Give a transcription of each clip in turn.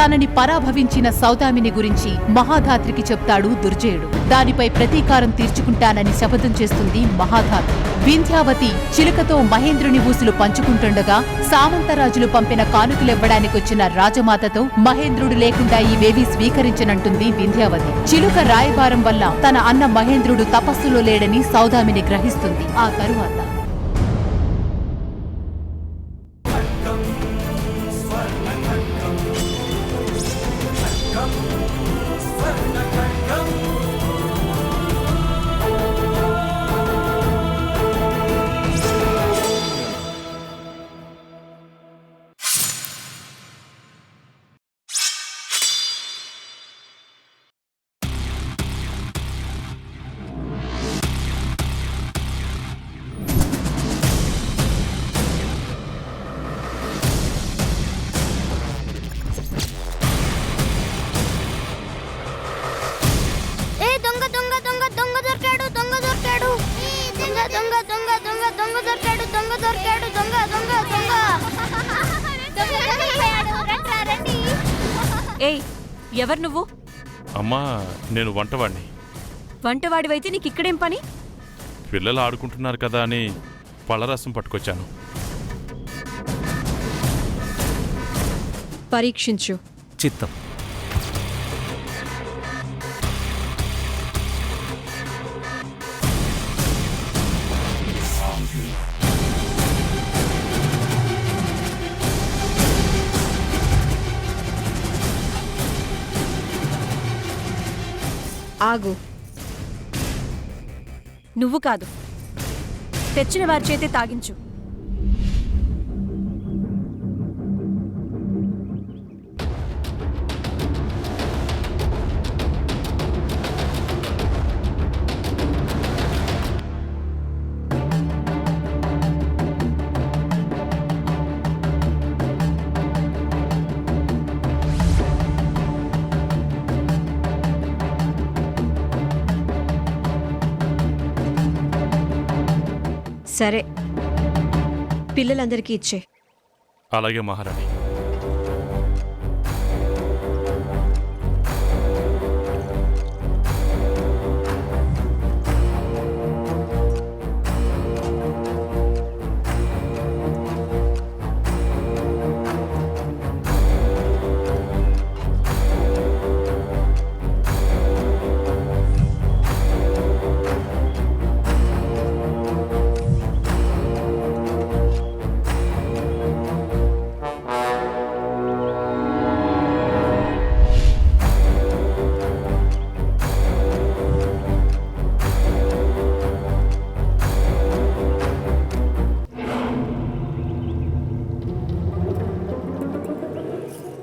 తనని పరాభవించిన సౌదామిని గురించి మహాధాత్రికి చెప్తాడు దుర్జయుడు. దానిపై ప్రతీకారం తీర్చుకుంటానని శపథం చేస్తుంది మహాధాత్రి. వింధ్యావతి చిలుకతో మహేంద్రుని ఊసులు పంచుకుంటుండగా సామంతరాజులు పంపిన కానుకలివ్వడానికొచ్చిన రాజమాతతో మహేంద్రుడు లేకుండా ఇవేవీ స్వీకరించనంటుంది వింధ్యావతి. చిలుక రాయబారం వల్ల తన అన్న మహేంద్రుడు తపస్సులో లేడని సౌదామిని గ్రహిస్తుంది. ఆ తరువాత ఏయ్, ఎవరు నువ్వు? అమ్మా, నేను వంటవాడిని. వంటవాడివైతే నీకిక్కడేం పని? పిల్లలు ఆడుకుంటున్నారు కదా అని పళ్ళరసం పట్టుకొచ్చాను. పరీక్షించు. చిత్తం. ఆగు. నువ్వు కాదు, తెచ్చిన వారి చేతే తాగించు. సరే, పిల్లలందరికీ ఇచ్చే. అలాగే మహారాణి.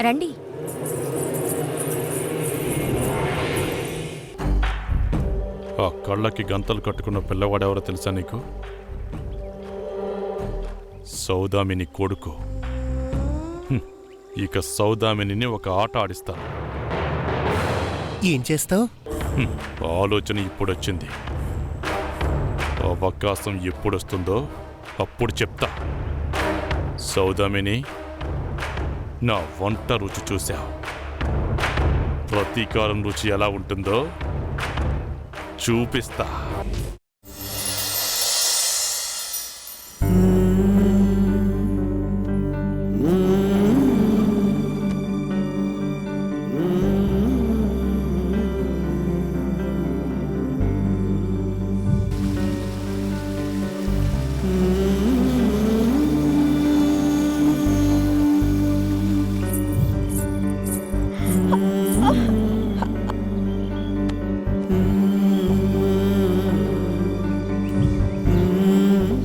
రండి. ఆ కళ్ళకి గంతలు కట్టుకున్న పిల్లవాడెవరో తెలుసా నీకు? సౌదామిని కొడుకు. ఇక సౌదామిని ఒక ఆట ఆడిస్తాను. ఏం చేస్తావు? ఆలోచన ఇప్పుడొచ్చింది. అవకాశం ఎప్పుడొస్తుందో అప్పుడు చెప్తా. సౌదామిని, నా వంట రుచి చూశావు. ప్రతీకారం రుచి ఎలా ఉంటుందో చూపిస్తా.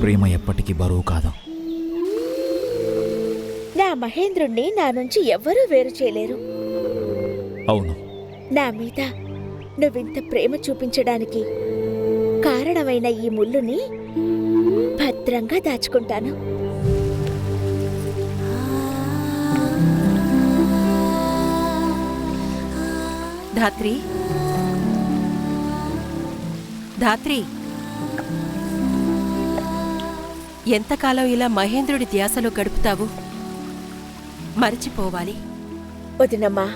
ప్రేమ ఎప్పటికీ బరువు కాదు. నా మహేంద్రుణ్ణి నా నుంచి ఎవ్వరూ వేరు చేయలేరు. అవును. నా మీద నువ్వింత ప్రేమ చూపించడానికి కారణమైన ఈ ముల్లుని భద్రంగా దాచుకుంటాను. ధాత్రి, ధాత్రి, ఎంతకాలం ఇలా మహేంద్రుడి ధ్యాసలో గడుపుతావు? మరచిపోవాలి. వదినమ్మా,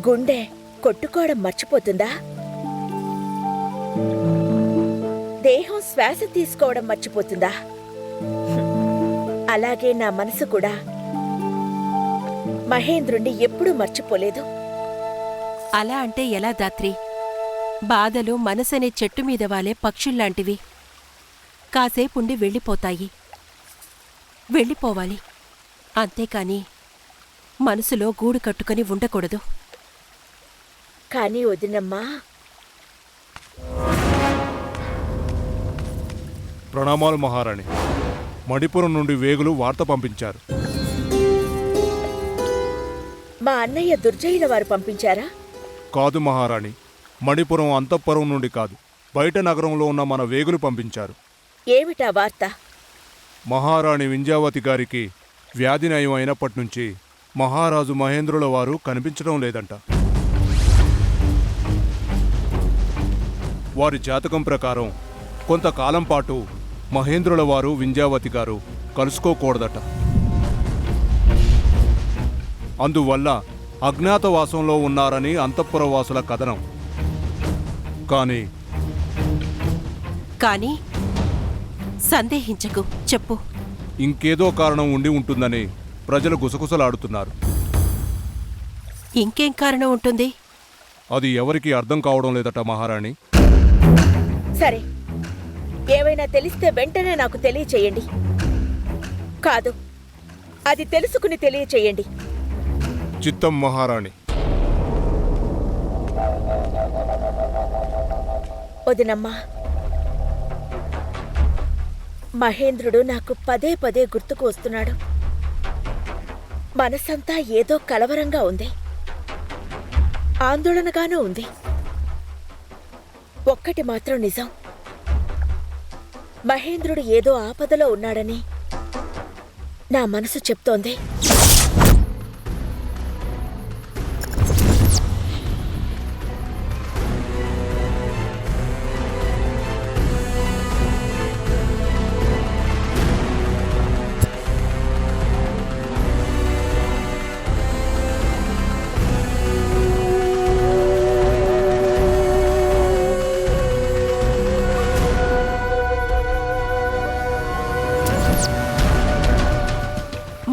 గుండె కొట్టుకోవడం మర్చిపోతుందా? దేహం శ్వాస తీసుకోవడం మర్చిపోతుందా? అలాగే నా మనసు కూడా మహేంద్రుణ్ణి ఎప్పుడూ మర్చిపోలేదు. అలా అంటే ఎలా దాత్రి? బాధలు మనసనే చెట్టు మీద వాలే పక్షుల్లాంటివి. కాసేపుండి వెళ్ళిపోతాయి. వెళ్ళిపోవాలి. అంతేకాని మనసులో గూడు కట్టుకుని ఉండకూడదు. కానీ వదినమ్మా, ప్రణామాలు మహారాణి. మణిపురం నుండి వేగులు వార్త పంపించారు. మా అన్నయ్య దుర్జయుల వారు పంపించారా? కాదు మహారాణి, మణిపురం అంతఃపురం నుండి కాదు, బయట నగరంలో ఉన్న మన వేగులు పంపించారు. ఏమిటా వార్త? మహారాణి వింధ్యావతి గారికి వ్యాధి నయం అయినప్పటినుంచి మహారాజు మహేంద్రుల వారు కనిపించడం లేదంట. వారి జాతకం ప్రకారం కొంతకాలం పాటు మహేంద్రుల వారు వింధ్యావతి గారు కలుసుకోకూడదట. అందువల్ల అజ్ఞాతవాసంలో ఉన్నారని అంతఃపురవాసుల కథనం. కాని సందేహించకు, చెప్పు. ఇంకేదో కారణం ఉండి ఉంటుందని ప్రజలు గుసగుసలాడుతున్నారు. ఇంకేం కారణం ఉంటుంది? అది ఎవరికీ అర్థం కావడం లేదట మహారాణి. సరే, ఏవైనా తెలిస్తే వెంటనే నాకు తెలియచేయండి. కాదు, అది తెలుసుకుని తెలియచేయండి. చిత్తం మహారాణి. వదినమ్మా, మహేంద్రుడు నాకు పదే పదే గుర్తుకు వస్తున్నాడు. మనసంతా ఏదో కలవరంగా ఉంది, ఆందోళనగానూ ఉంది. ఒక్కటి మాత్రం నిజం, మహేంద్రుడు ఏదో ఆపదలో ఉన్నాడని నా మనసు చెప్తోంది.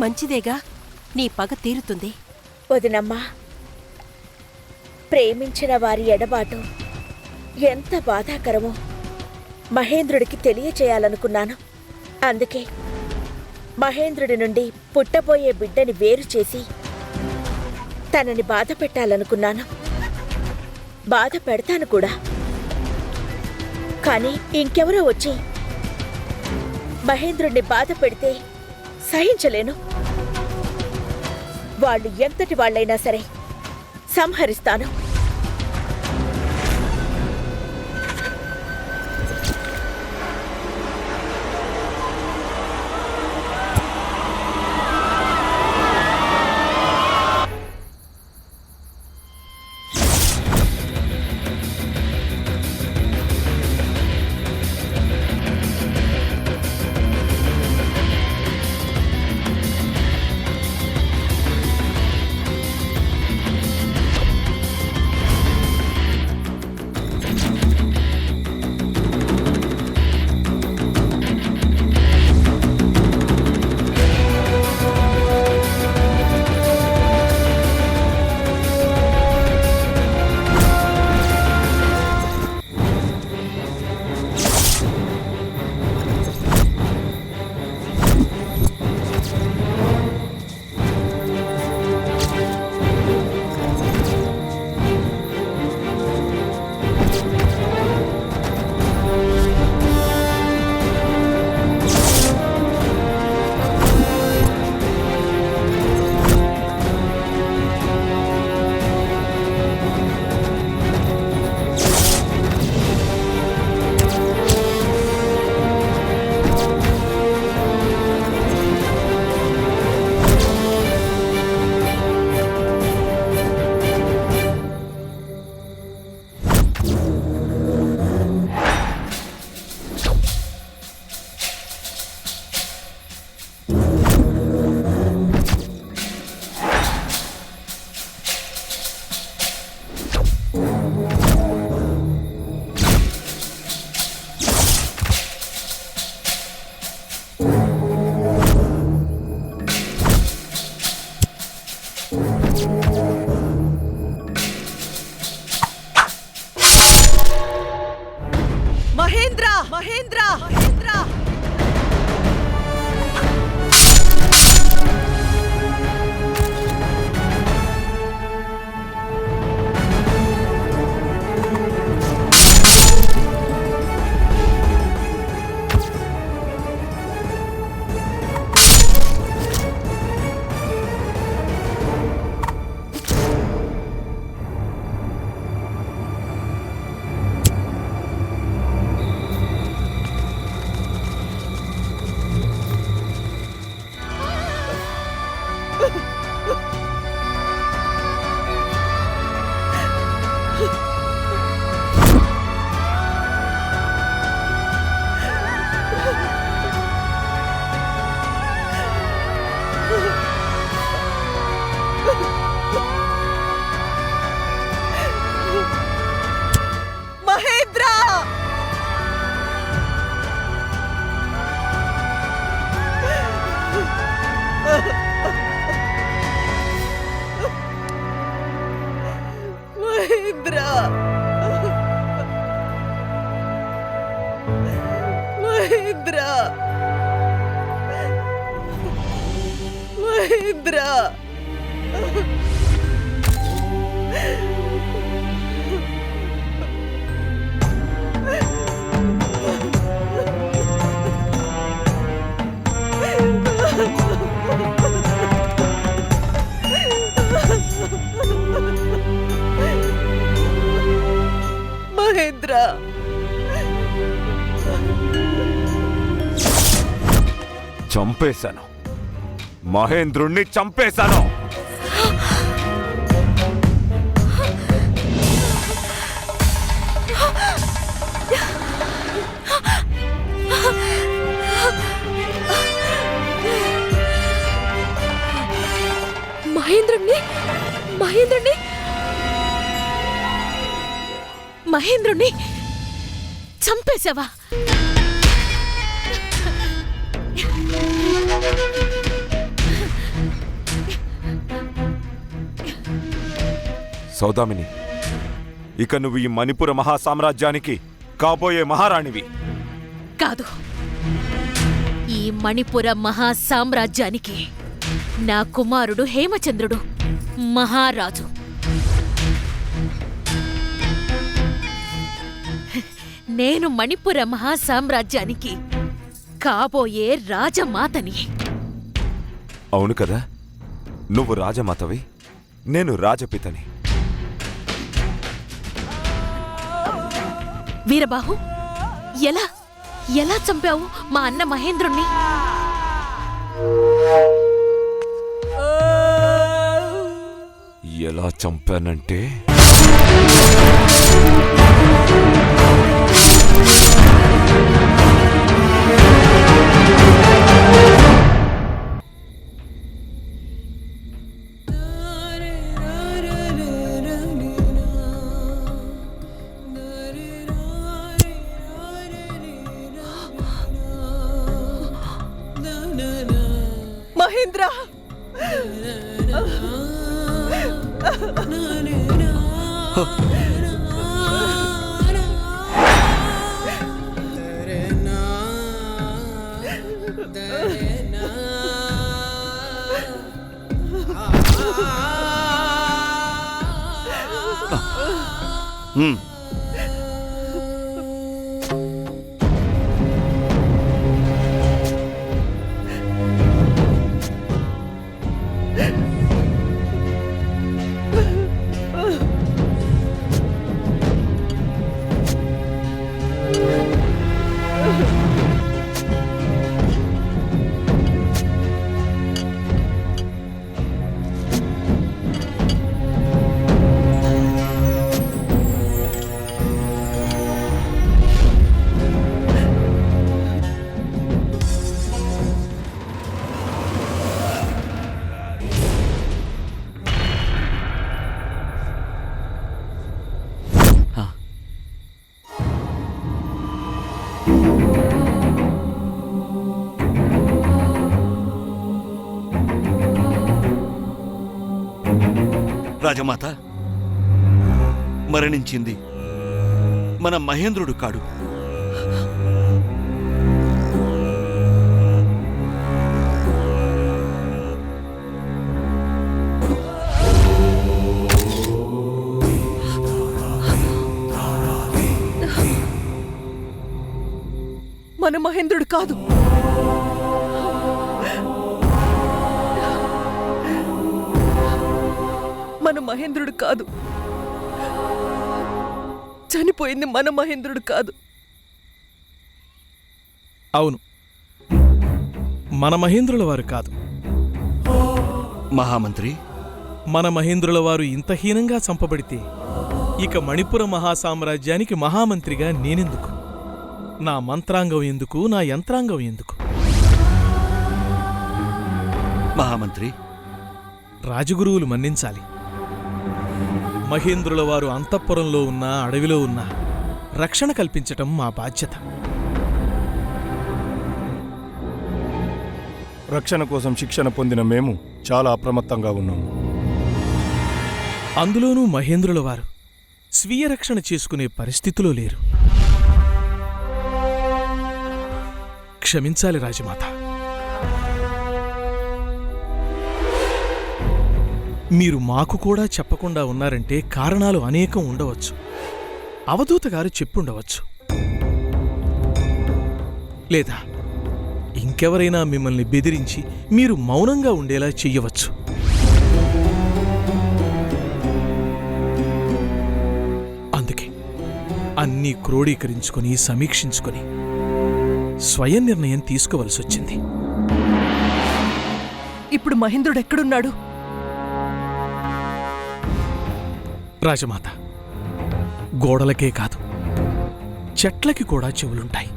మంచిదేగా, నీ పగ తీరుతుంది. వదినమ్మా, ప్రేమించిన వారి ఎడబాటు ఎంత బాధాకరమో మహేంద్రుడికి తెలియచేయాలనుకున్నాను. అందుకే మహేంద్రుడి నుండి పుట్టబోయే బిడ్డని వేరు చేసి తనని బాధ పెట్టాలనుకున్నాను. బాధ పెడతాను కూడా. కానీ ఇంకెవరో వచ్చి మహేంద్రుడిని బాధ పెడితే సహించలేను. వాళ్ళు ఎంతటి వాళ్ళైనా సరే సంహరిస్తాను. మహేంద్ర మహేంద్ర చంపేశాను. మహేంద్రుణ్ణి చంపేశాను. మహేంద్రుణ్ణి చంపేశావా? సౌదామిని, ఇక నువ్వు ఈ మణిపుర మహాసామ్రాజ్యానికి కాబోయే మహారాణివి. కాదు, ఈ మణిపుర మహాసామ్రాజ్యానికి నా కుమారుడు హేమచంద్రుడు మహారాజు. నేను మణిపుర మహాసామ్రాజ్యానికి కాబోయే రాజమాతని. అవును కదా, నువ్వు రాజమాతవి, నేను రాజపితని. వీరబాహు, ఎలా ఎలా చంపావు మా అన్న మహేంద్రుణ్ణి? ఎలా చంపానంటే, మహేంద్ర రాజమాత, మరణించింది మన మహేంద్రుడు కాడు. మన మహేంద్రుడు కాదు. మన మహేంద్రుడు కాదు. చనిపోయింది మన మహేంద్రుడు కాదు. అవును, మన మహేంద్రుల వారు కాదు. మహామంత్రి, మన మహేంద్రుల వారు ఇంత హీనంగా చంపబడితే ఇక మణిపుర మహాసామ్రాజ్యానికి మహామంత్రిగా నేనెందుకు? నా మంత్రాంగం ఎందుకు? నా యంత్రాంగం ఎందుకు? మహామంత్రి, రాజగురువులు మన్నించాలి. మహేంద్రుల వారు అంతఃపురంలో ఉన్నా అడవిలో ఉన్నా రక్షణ కల్పించటం మా బాధ్యత. రక్షణ కోసం శిక్షణ పొందిన మేము చాలా అప్రమత్తంగా ఉన్నాము. అందులోనూ మహేంద్రుల వారు స్వీయ రక్షణ చేసుకునే పరిస్థితిలో లేరు. క్షమించాలి రాజమాత. మీరు మాకు కూడా చెప్పకుండా ఉన్నారంటే కారణాలు అనేకం ఉండవచ్చు. అవధూత గారు చెప్పుండవచ్చు, లేదా ఇంకెవరైనా మిమ్మల్ని బెదిరించి మీరు మౌనంగా ఉండేలా చెయ్యవచ్చు. అందుకే అన్నీ క్రోడీకరించుకొని సమీక్షించుకొని స్వయం నిర్ణయం తీసుకోవలసొచ్చింది. ఇప్పుడు మహేంద్రుడు ఎక్కడున్నాడు? రాజమాత, గోడలకే కాదు చెట్లకి కూడా చెవులుంటాయి.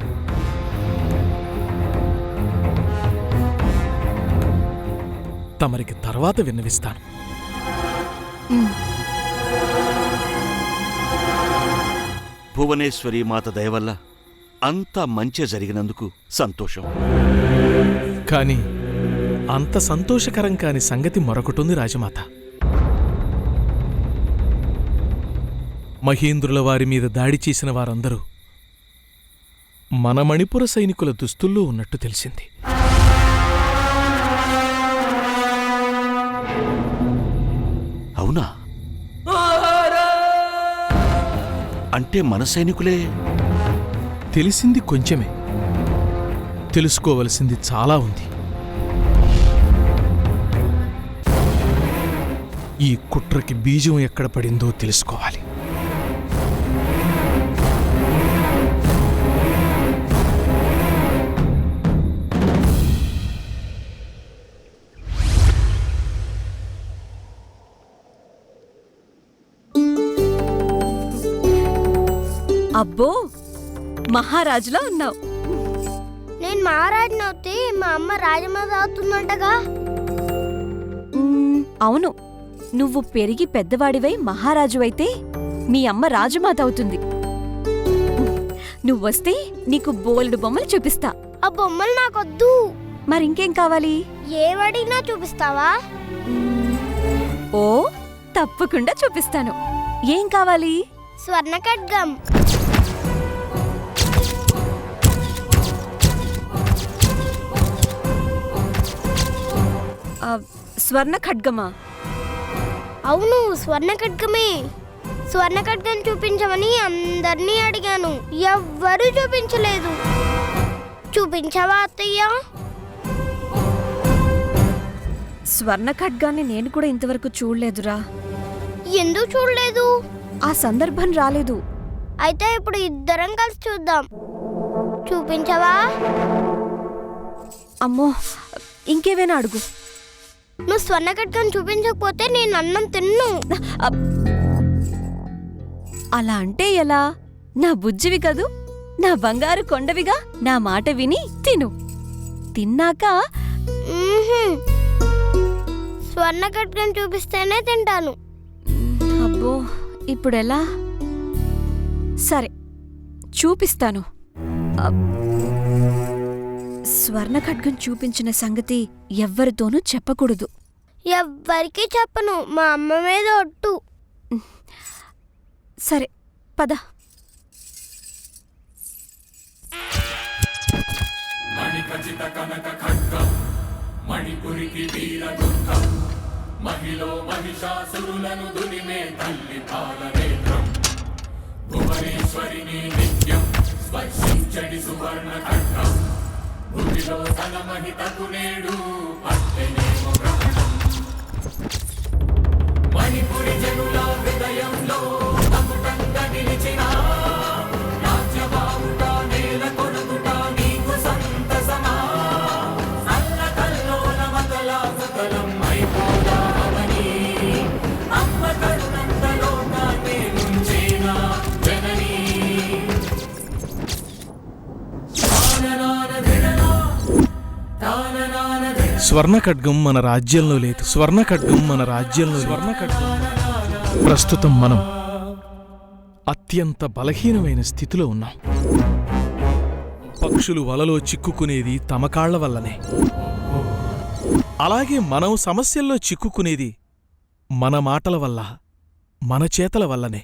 తమరికి తర్వాత విన్నవిస్తాను. భువనేశ్వరి మాత దయవల్ల అంతా మంచి జరిగినందుకు సంతోషం. కాని అంత సంతోషకరం కాని సంగతి మరొకటుంది రాజమాత. మహేంద్రుల వారి మీద దాడి చేసిన వారందరూ మన మణిపుర సైనికుల దుస్తుల్లో ఉన్నట్టు తెలిసింది. అవునా? అంటే మన సైనికులే? తెలిసింది కొంచెమే, తెలుసుకోవలసింది చాలా ఉంది. ఈ కుట్రకి బీజం ఎక్కడ పడిందో తెలుసుకోవాలి. అబ్బో, మహారాజులా ఉన్నావు. నేను మహారాజుని అవుతే మా అమ్మ రాజమాత అవుతుందంటగా. అవును, నువ్వు పెరిగి పెద్దవాడివై మహారాజువైతే మీ అమ్మ రాజమాత అవుతుంది. నువ్వొస్తే నీకు బోలెడు బొమ్మలు చూపిస్తా. ఆ బొమ్మలు నాకొద్దు. మరింకేం కావాలి? ఏవడిగినా చూపిస్తావా? ఓ, తప్పకుండా చూపిస్తాను. ఏం కావాలి? స్వర్ణ ఖడ్గం. స్వర్ణ ఖడ్గమా? అవును, స్వర్ణ ఖడ్గమే. స్వర్ణ ఖడ్గం చూపించమని అందరినీ అడిగాను, ఎవ్వరూ చూపించలేదు. చూపించవా అత్తయ్య? స్వర్ణ ఖడ్గాన్ని నేను కూడా ఇంతవరకు చూడలేదురా. ఎందుకు చూడలేదు? ఆ సందర్భం రాలేదు. అయితే ఇప్పుడు ఇద్దరం కలిసి చూద్దాం. చూపించవా? అమ్మో, ఇంకేమైనా అడుగు. నువ్వు స్వర్ణ ఖడ్గం చూపించకపోతే నేను అన్నం తిన్ను. అలా అంటే ఎలా? నా బుజ్జివి కదూ, నా బంగారు కొండవిగా. నా మాట విని తిను. తిన్నాక స్వర్ణ ఖడ్గం చూపిస్తేనే తింటాను. అబ్బో, ఇప్పుడెలా? సరే, చూపిస్తాను. స్వర్ణ ఖడ్గం చూపించిన సంగతి ఎవ్వరితోనూ చెప్పకూడదు. ఎవ్వరికీ చెప్పను, మా అమ్మ మీద ఒట్టు. సరే, పద. మణిపురికి వీరదుర్గం, మహిళో మహిషాసురులను దునిమే తల్లి పాలనేత్రం. భువనేశ్వరిని నిత్యం స్పర్శించడి సువర్ణ ఖడ్గం. భూమిలో తన మహితకు నేడు పట్టెనేమో గ్రహణం. మణిపురి జనుల హృదయంలో అముటంగా నిలిచిన రాజ్యబావుట నేల కొడుకుట నీకు సంతసమా. అల్ల కల్లోల మతల సకలం అయిపోదామని అమ్మ కరుణంతలో కానే ముంచేనా జననీ. స్వర్ణ ఖడ్గం మన రాజ్యంలో లేదు. స్వర్ణ ఖడ్గం మన రాజ్యంలో. స్వర్ణ ఖడ్గం ప్రస్తుతం మనం అత్యంత బలహీనమైన స్థితిలో ఉన్నాం. పక్షులు వలలో చిక్కుకునేది తమ కాళ్ల వల్లనే. అలాగే మనం సమస్యల్లో చిక్కుకునేది మన మాటల వల్ల, మన చేతల వల్లనే.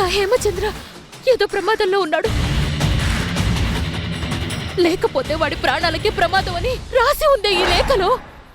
హేమచంద్ర ఏదో ప్రమాదంలో ఉన్నాడు. లేకపోతే వాడి ప్రాణాలకి ప్రమాదం అని రాసి ఉందే ఈ లేఖలో.